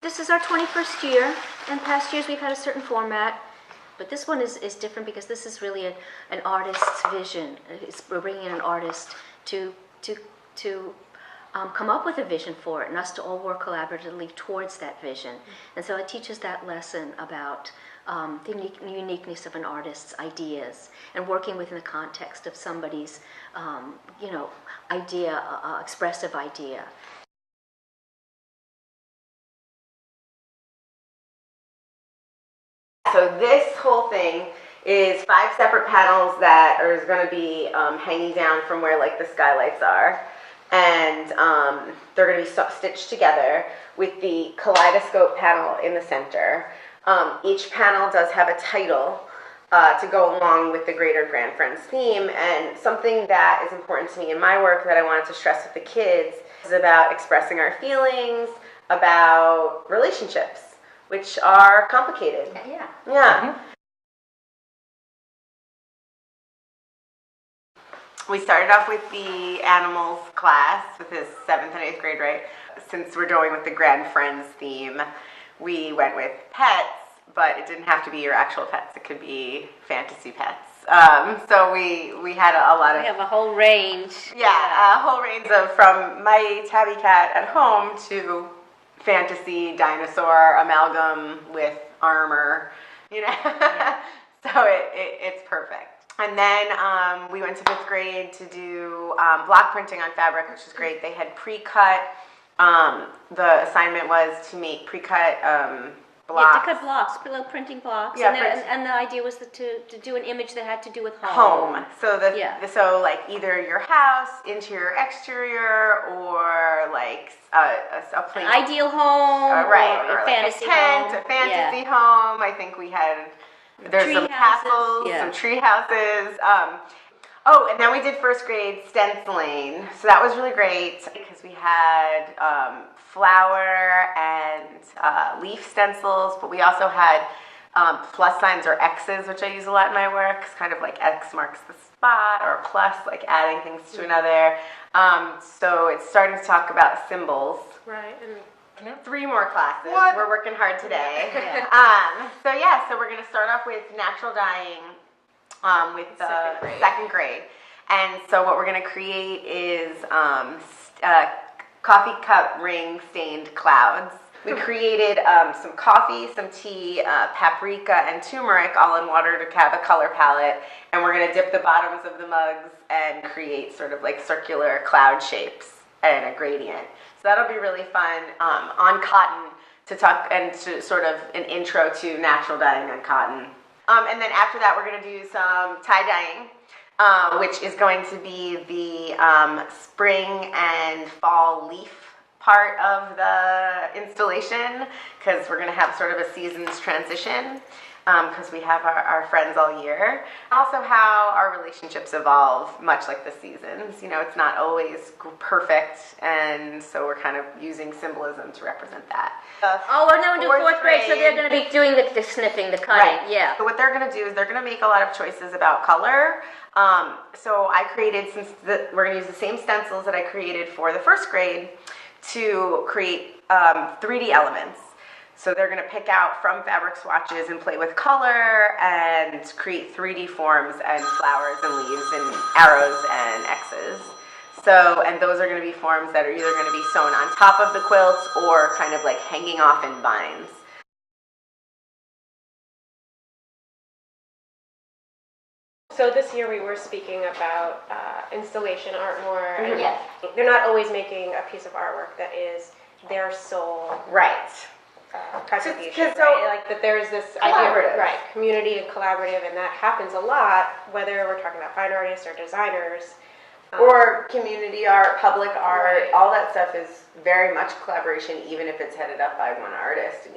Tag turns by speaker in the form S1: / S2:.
S1: This is our 21st year. In past years we've had a certain format, but this one is different because this is really an artist's vision. We're bringing in an artist to come up with a vision for it, and us to all work collaboratively towards that vision. And so it teaches that lesson about the uniqueness of an artist's ideas and working within the context of somebody's, idea, expressive idea.
S2: So this whole thing is 5 separate panels that are going to be hanging down from where like the skylights are, and they're going to be stitched together with the Kaleidoscope panel in the center. Each panel does have a title to go along with the greater Grandfriends theme, and something that is important to me in my work that I wanted to stress with the kids is about expressing our feelings, about relationships, which are complicated.
S1: Yeah.
S2: Yeah. We started off with the animals class with his 7th and 8th grade, right? Since we're going with the Grandfriends theme, we went with pets, but it didn't have to be your actual pets. It could be fantasy pets. So we had a lot of...
S1: We have a whole range.
S2: Yeah, a whole range of from my tabby cat at home to fantasy dinosaur amalgam with armor,
S1: Yeah.
S2: So it's perfect. And then we went to 5th grade to do block printing on fabric, which is great. They had pre-cut. The assignment was to make pre-cut blocks.
S1: Yeah, to cut blocks, little printing blocks.
S2: Yeah,
S1: and the idea was to do an image that had to do with
S2: home. So so like either your house, interior, exterior, or like a plain
S1: ideal home,
S2: right,
S1: or a
S2: like
S1: fantasy
S2: a tent,
S1: home.
S2: a fantasy home. I think we had there's some castles, some tree houses. Oh, and then we did 1st grade stenciling, so that was really great because we had flower and leaf stencils, but we also had plus signs or X's, which I use a lot in my work. It's kind of like X marks the spot, or plus, like adding things to another. So it's starting to talk about symbols.
S3: Right. And
S2: 3 more classes.
S3: What?
S2: We're working hard today.
S1: Yeah.
S2: So we're going to start off with natural dyeing with the 2nd grade. And so what we're going to create is coffee cup ring stained clouds. We created some coffee, some tea, paprika, and turmeric all in water to have a color palette. And we're going to dip the bottoms of the mugs and create sort of like circular cloud shapes and a gradient. So that'll be really fun on cotton to talk and to sort of an intro to natural dyeing on cotton. And then after that, we're going to do some tie dyeing, which is going to be the spring and fall leaf part of the installation, because we're going to have sort of a seasons transition, because we have our friends all year. Also how our relationships evolve, much like the seasons. It's not always perfect, and so we're kind of using symbolism to represent that.
S1: We're now into 4th grade, so they're going to be doing the snipping, the cutting.
S2: Right.
S1: Yeah.
S2: So what they're going to do is they're going to make a lot of choices about color. So I created, we're going to use the same stencils that I created for the 1st grade to create 3D elements. So they're going to pick out from fabric swatches and play with color and create 3D forms and flowers and leaves and arrows and X's. So, and those are going to be forms that are either going to be sewn on top of the quilts or kind of like hanging off in vines.
S3: so this year we were speaking about installation art more. And
S1: Yes.
S3: They're not always making a piece of artwork that is their sole
S2: Right.
S3: contribution,
S2: so
S3: right? Like that there's this idea
S2: collaborative.
S3: of, right, community and collaborative, and that happens a lot, whether we're talking about fine artists or designers.
S2: Or community art, public art,
S3: Right.
S2: all that stuff is very much collaboration, even if it's headed up by one artist.